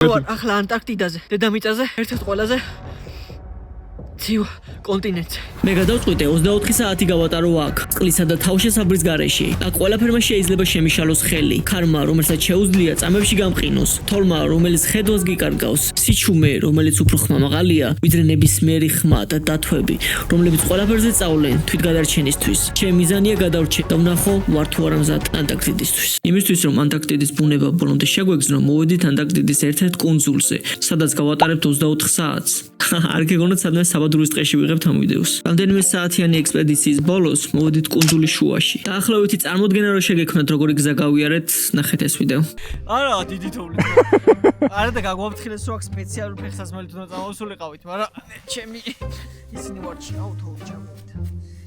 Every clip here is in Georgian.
ვარ ახლა ანტარქტიდაზე, დედამიწაზე, ერთ-ერთ ყველაზე ცივ კონტინენტზე. მე გადავწყვიტე 24 საათი გავატარო აქ, წყლისა და თავშესაბრის გარეშე. აქ ყველაფერმა შეიძლება შემიშალოს ხელი, ქარმა, რომელსაც შეუძლია წამებში გამყინოს, თოლმა, რომელიც ხედვას გიკარგავს, სიჩუმე, რომელიც უფრო ხმამაღალია, ვიდრე ნებისმიერი ხმა და დათვები, რომლებიც ყველაფერზე წავლენ თვითგადარჩენისთვის. ჩემი მიზანია გადავრჩე და ვნახო ვარ თუ არა მზად ანტარქტიდისთვის. იმისთვის რომ ანტარქტიდის ბუნება ბოლომდე შეგვეგზნო, მოვედით ანტარქტიდის ერთ-ერთ კუნძულზე, სადაც გავატარებთ 24 საათს. არ გეგონოთ სადმე საბადურის ტყეში ვიღებთ ამ ვიდეოს. რამდენიმე საათიანი ექსპედიციის ბოლოს მოვედით კუნძულის შუაში. დაახლოებით წარმოდგენა რომ შეგექმნათ როგორი გზა გავიარეთ, ნახეთ ეს ვიდეო. არა, დიდი თოვლი. არა და გაგვაფრთხილეს რომ აქ სპეციალური ფეხსაცმელით უნდა წამოვსულიყავით, მაგრამ ჩემი ისინი ვარჩიაო თოვლი ჩამოვით.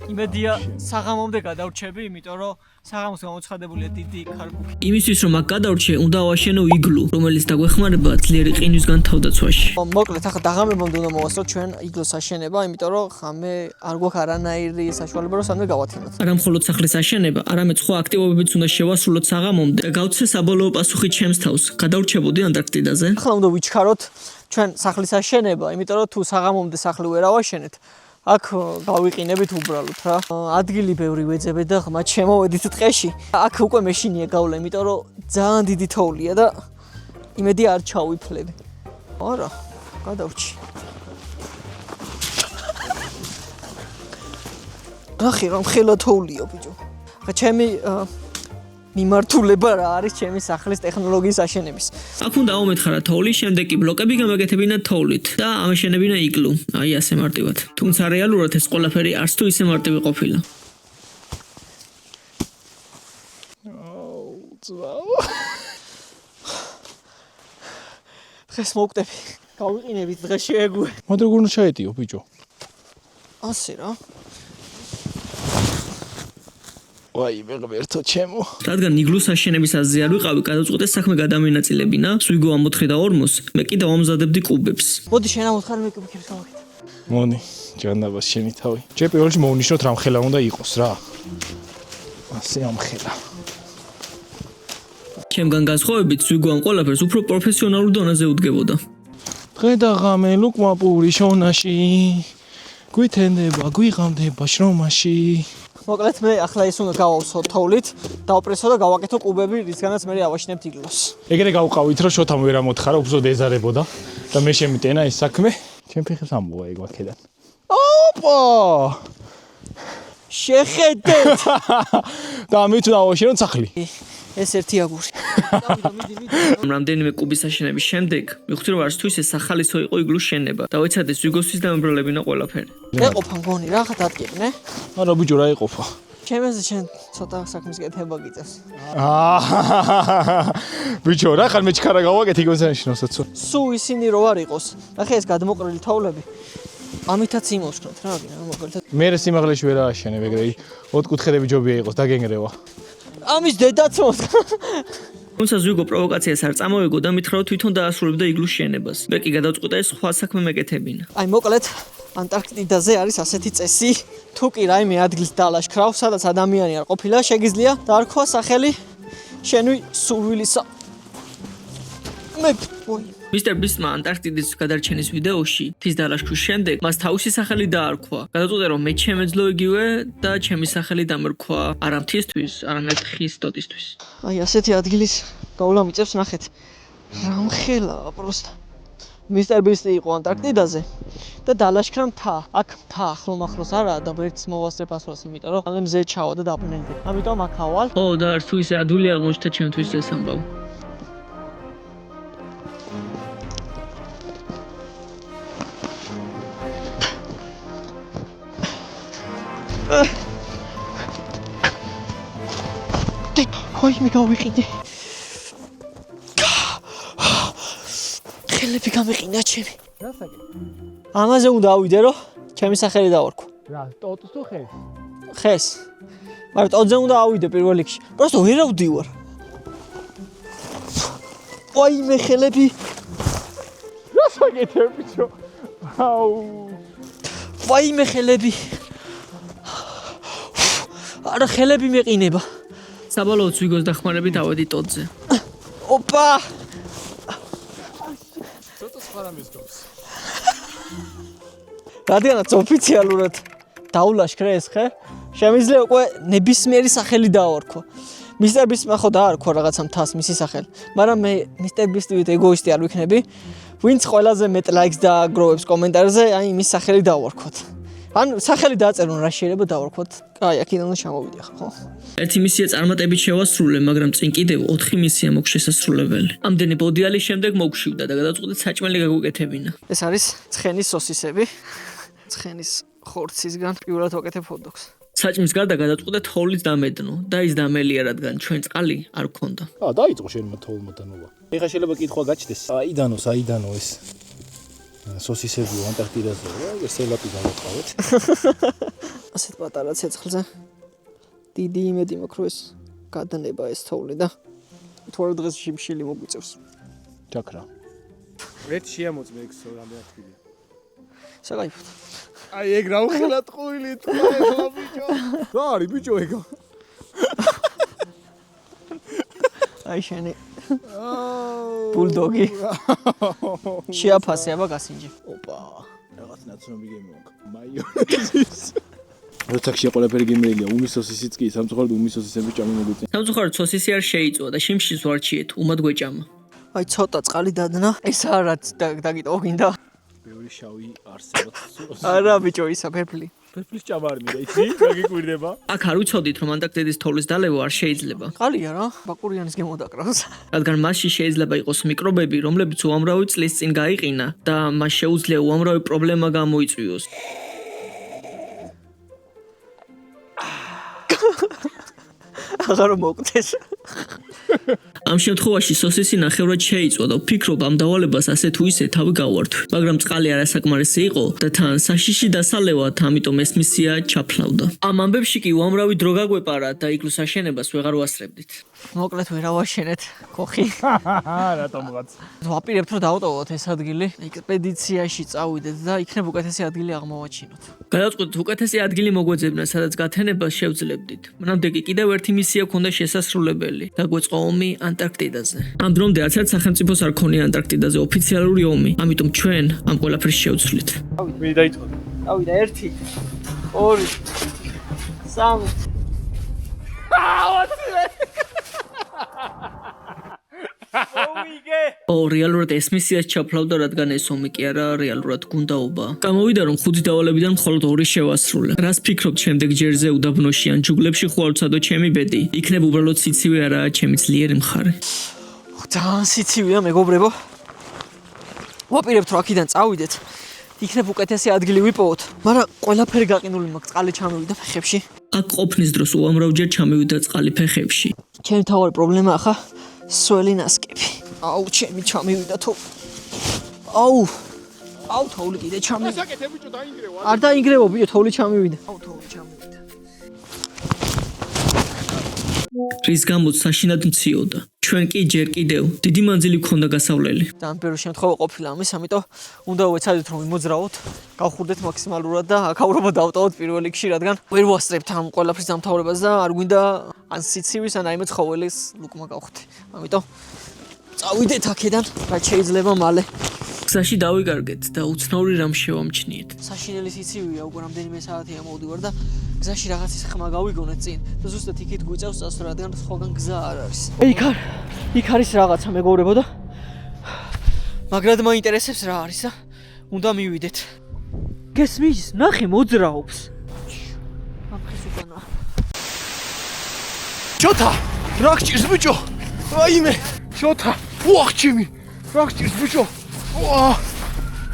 იმედია საღამომდე გადავრჩები, იმიტომ რომ საღამოს გამოცხადებულია დიდი ქარბუქი. იმისთვის რომ აქ გადავრჩე, უნდა ავაშენო იგლუ, რომელიც დაგვეხმარება ძლიერი ყინვისგან თავდაცვაში. მოკლედ ახლა დაღამებამდე უნდა მოვასწროთ ჩვენ იგლოს აშენება, იმიტომ რომ ხამე არ გვაქვს არანაირი საშუალება რომ სამდე გავათინოთ. არა მხოლოდ სახლის აშენება, არამედ სხვა აქტივობებიც უნდა შევასრულოთ საღამომდე და გავცე საბოლოო პასუხი ჩემს თავს. გადავრჩებოდი ანტარქტიდაზე. ახლა უნდა ვიჩქაროთ ჩვენ სახლის აშენება, იმიტომ რომ თუ საღამომდე სახლი ვერ ავაშენეთ, აქ გავიყინებით უბრალოდ რა. ადგილი ბევრი ვეძებეთ და მათ შემოვედით ტყეში. აქ უკვე მეშინია გავლა, იმიტომ რომ ძალიან დიდი თოვლია და იმედი არ ჩავიფლები. არა, გადავრჩი. ნახე რომ ხელა თოვლია ბიჭო. ხა ჩემი მიმართულება რა არის ჩემი სახლის ტექნოლოგიის აშენების. აქ უნდა აუმეთხარა თოვლი, შემდეგ კი ბლოკები გამაგეთებინა თოვლით და ამაშენებინა იგლუ. აი ასე მარტივად. თუმცა რეალურად ეს ყველაფერი არც თუ ისე მარტივი ყოფილა. დღეს მოვკვდები. გავიყინებით დღეში ეგუე. მაგრამ როგორ უნდა ჩაეტიო ბიჭო? ასე რა. ვაი, მე ღმერთო ჩემო. რადგან იგლუს აშენების აზრი არ ვიყავი, გადავწყვეტე საქმე გადამენაწილებინა, სვიგო ამოთხე და ორმოს, მე კი დავამზადებდი კუბებს. მოდი შენ ამოთხარ მე კუბებს გავაკეთე. მონი, ჯანდაბას შენი თავი. ჯერ პირველში მოვნიშნოთ რამ ხელა უნდა იყოს რა. ასე ამ ხელა. ჩემგან განსხვავებით, სვიგო ამ ყველაფერს უფრო პროფესიონალურ დონეზე უდგებოდა. დღე და ღამე ლუკმაპური შონაში. გვითენდება, გვიღამდება შრომაში. მოკლედ მე ახლა ის უნდა გავავსო თოვლით, დავპრესო და გავაკეთო კუბები, რისგანაც მე ავაშენებთ იგლოს. ეგრე გავყავით რომ შოთამ ვერ ამოთხარა, უბრალოდ ეზარებოდა და მე შემიტენა ეს საქმე. ჩემ ფეხებს ამბოა ეგ ვაკედან. ოპა! შეხედეთ! და ამით უნდა ავაშენოთ სახლი. ეს ერთი აგური. რამდენიმე კუბის აშენების შემდეგ, მივხვდი რომ არც თუ ისე სახალისო იყო იგლუს შენება. დავეცადე სვიგოსთვის დამებრალებინა ყველაფერი. ეყოფა მგონი რა ხა დადგებნე? არა ბიჭო რა იყოფა. ჩემზე შენ ცოტა საქმის გეთება გიწევს. ბიჭო რა ხარ მე ჩქარა გავაკეთე იგონსანაშნოსაც. სუ ისინი რო არ იყოს. ნახე ეს გადმოყრილი თოვლები. ამითაც იმოვსქნოთ რა გინდა მოკლედ. მე სიმაღლეში ვერ ააშენებ ეგრე. ოთხკუთხედები ჯობია იყოს დაგენგრევა. ამის დედაც მოსკა. თუმცა ზუგო პროვოკაციას არ წამოეგო და მითხრა რომ თვითონ დაასრულებდა იგლუს შენებას. მე კი გადავწყვიტე სხვა საქმე მეკეთებინა. აი მოკლედ ანტარქტიდაზე არის ასეთი წესი. თუ კი რაიმე ადგილს დალაშქრავ, სადაც ადამიანი არ ყოფილა, შეგიძლია დაარქვა სახელი შენვი სურვილისა. მე მისტერ ბისტმა ანტარქტიდის გადარჩენის ვიდეოში თის დალაშქვის შემდეგ მას თავისი სახელი დაარქვა. გადაწყვიტე რომ მე შემეძლო იგივე და ჩემი სახელი დამრქვა არა მთისთვის, არამედ ხის ტოტისთვის. აი ასეთი ადგილის გავლა მიწევს ნახეთ. რამხელა პროსტა. მისტერ ბისტი იყო ანტარქტიდაზე და დალაშქრა მთა. აქ მთა ახლომახლოს არაა და ერთს მოვასწრებ ასვლას, იმიტომ რომ ამ მზე ჩავა და დაბრუნდი. ამიტომ აქ ავალ. ო და არც თუ ისე ადვილი აღმოჩნდა ჩემთვის ეს ამბავი. Ой, მე გავიყიდე. ხელები გამიყინა ჩემი. რა საკეთე? ამაზე უნდა ავიდე რომ ჩემი სახელი დავარქვა. რა, ტოტს თუ ხეს? ხეს. მაგრამ ტოტზე უნდა ავიდე პირველ რიგში. просто ვერ ავდივარ. ой, მე ხელები. რა საკეთე ბიჭო? აუ. ой, მე ხელები. არა ხელები მეყინება. საბოლოოდ სვიგოს დახმარებით ავედი ტოტზე. ოპა! ცოტა სხვა რამის გავს. რადგანაც ოფიციალურად დაულაშქრე ეს ხე, შემიძლია უკვე ნებისმიერი სახელი დაარქვო. მისტერ ბისტმა ხო დაარქვა რაღაცა მთას მისი სახელი, მაგრამ მე მისტერ ბისტივით ეგოისტი არ ვიქნები, ვინც ყველაზე მეტ ლაიქს დააგროვებს კომენტარზე, აი მის სახელი დავარქვათ. ან სახელი დაწერონ რა შეიძლება დავარქვათ. აი აქედან ჩამოვიდე ხო. ერთი მისია წარმატებით შევასრულე, მაგრამ წინ კიდევ 4 მისია მოგვ შესასრულებელი. ამდენი ბოდიალის შემდეგ მოგშვიდა და გადაწყვეტეთ საჭმელი გაგვეკეთებინა. ეს არის ცხენის სოსისები. ცხენის ხორცისგან პირველად ვაკეთებ ჰოთ-დოგს. საჭმის გარდა გადაწყვეტეთ თოვლის დამედნო და ის დამელია, რადგან ჩვენ წყალი არ გქონდა. დაიწყო შენმა თოვლმა დანობა. ეხლა შეიძლება კითხვა გაჩნდეს. აიდანო ეს სოსისები ანტარქტიდაზე რა, ეს სელაპი გავაყავეთ. ასეთ პატარა ცეცხლზე დიდი იმედი მაქვს რომ ეს გადანება ეს თოვლი და თორე დღეს შიმშილი მოგვიწევს. ჩაქრა. ერთ შეამოწმე ეგ რამდენად თქვია. საკაიფოდ. აი ეგ რა უხელად ყუილი თქვა ბიჭო. რა არის ბიჭო ეგ? აი შენი ბულდოგი. შეაფასე აბა გასინჯი. ოპა. რაღაც ნაცნობი გემი მაქვს. მაიონეზის. როცა შეყოლაფერი გემრიელია, უმისოსისიც კი, სამწუხაროდ უმისოსისები ჭამი მოგვიწევს. სამწუხაროდ სოსისი არ შეიწვა და შიმშილს ვარჩიეთ, უმად გვეჭამა. აი ცოტა წყალი დადნა. ეს არაც დაგიტოვო გინდა. ბევრი შავი არსებობს. არა ბიჭო ისა ფერფლი. ფერფლის ჭამა არ მინდა, იცი? გაგიკვირდება. აქ არ უცოდით, რომ ანტარქტიდის თოვლის დალევა არ შეიძლება. ყალია რა, ბაკურიანის გემოდაკრავს. რადგან მასში შეიძლება იყოს მიკრობები, რომლებიც უამრავი წლის წინ გაიყინა და მას შეუძლია უამრავი პრობლემა გამოიწვიოს. აღარ მოვკვდეს. ამ შემთხვევაში სოსისი ნახევრად შეიწვა და ვფიქრობ ამ დავალებას ასე თუ ისე თავი გავართვი. მაგრამ წყალი არასაკმარისი იყო და თან საშიში დასალევად, ამიტომ ეს მისია ჩაფლავდა. ამ ამბებში კი უამრავი დრო გაგვეპარა და იკლუს აშენებას ვეღარ ვასწრებდით. მოკლედ ვერ ავაშენეთ, ხოხი. რატომღაც. ვაპირებთ რომ დავტოვოთ ეს ადგილი, ექსპედიციაში წავიდეთ და იქნებ უკეთესი ადგილი აღმოვაჩინოთ. გადავწყვეტთ უკეთესი ადგილი მოგვეძებნა, სადაც გათენებას შევძლებდით. მანამდე კი კიდევ ერთი მისია ქონდა შესასრულებელი და გვეწყო ომი ანტარქტიდაზე. ამ დრომდე არც ერთ სახელმწიფოს არ ქონია ანტარქტიდაზე ოფიციალური ომი, ამიტომ ჩვენ ამ ყველაფერს შევცვლით. მე დაიწყო. ავიდა 1 2 3 რეალურად ეს მისიაც ჩაფლავდა, რადგან ეს ომი კი არა რეალურად გუნდაობა. გამოვიდა რომ 5 დავალებიდან მხოლოდ 2 შევასრულე. რას ფიქრობთ შემდეგ ჯერზე უდაბნოში ან ჯუნგლებში ხვალ ვცადო ჩემი ბედი? იქნებ უბრალოდ სიცივე არაა ჩემი ძლიერი მხარე. ძალიან სიცივეა მეგობრებო. ვაპირებთ რომ აქედან წავიდეთ. იქნებ უკეთესი ადგილი ვიპოვოთ, მაგრამ ყველაფერი გაყინული მაქვს, წყალი ჩამივიდა ფეხებში. აქ ყოფნის დროს უამრავჯერ ჩამივიდა წყალი ფეხებში. ჩემი თავი პრობლემაა ხა სველი ნასკები. აუ, ჩემი ჩამივიდა თო. აუ, თოვლი კიდე ჩამივიდა. საკეთე ბიჭო დაინგრევა. არ დაინგრევა ბიჭო, თოვლი ჩამივიდა. თოვლი ჩამივიდა. რის გამოც საშინად მციოდა. ჩვენ კი ჯერ კიდევ დიდი მანძილი გქონდა გასავლელი. ძალიან პირველი შემთხვევა ყოფილა ამის, ამიტომ უნდა ვეცადეთ რომ იმოძრავოთ, გავხურდეთ მაქსიმალურად და აქაურობა დავტოვოთ პირველ რიგში, რადგან ვერ ვასწრებთ ამ ყველაფრის დამთავრებას და არ გვინდა ან სიცივის ან აიმე ცხოველის ლუკმა გავხდე. ამიტომ წავიდეთ აქედან, რაც შეიძლება მალე. გზაში დავიკარგეთ და უცნაური რამ შევამჩნიეთ. საშინელი სიცივეა, უკვე რამდენიმე საათია მოვდივარ და გზაში რაღაცის ხმა გავიგონეთ წინ და ზუსტად იქით გვიწევს წასვლა, რადგან სხვაგან გზა არ არის. იქ არის რაღაცა მეგობრებო და მაგრად მაინტერესებს რა არის და უნდა მივიდეთ. გესმის, ნახე მოძრაობს. აფხის უკანა. შოთა, რა გჭირს ბიჭო? აიმე, შოთა, უახჩიმი. რა გჭირს ბიჭო?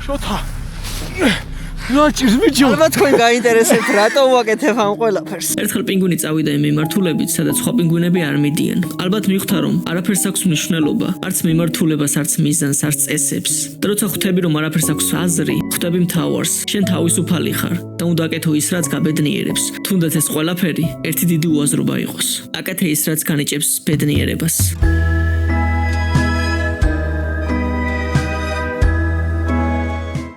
შოთა. რა გჭირს ბიჭო? ალბათ თქვენ გაინტერესებთ რატო ვაკეთებ ამ ყველაფერს. ერთხელ პინგვინი წავიდა იმ მიმართულებით, სადაც სხვა პინგვინები არ მიდიან. ალბათ მიხვდა რომ არაფერს აქვს მნიშვნელობა, არც მიმართულებას, არც მიზანს, არც წესებს. და როცა ხვდები რომ არაფერს აქვს აზრი, ხვდები მთავარს, შენ თავისუფალი ხარ და უნდა აკეთო ის, რაც გაბედნიერებს. თუნდაც ეს ყველაფერი ერთი დიდი უაზრობა იყოს. აკეთე ის, რაც განიჭებს ბედნიერებას.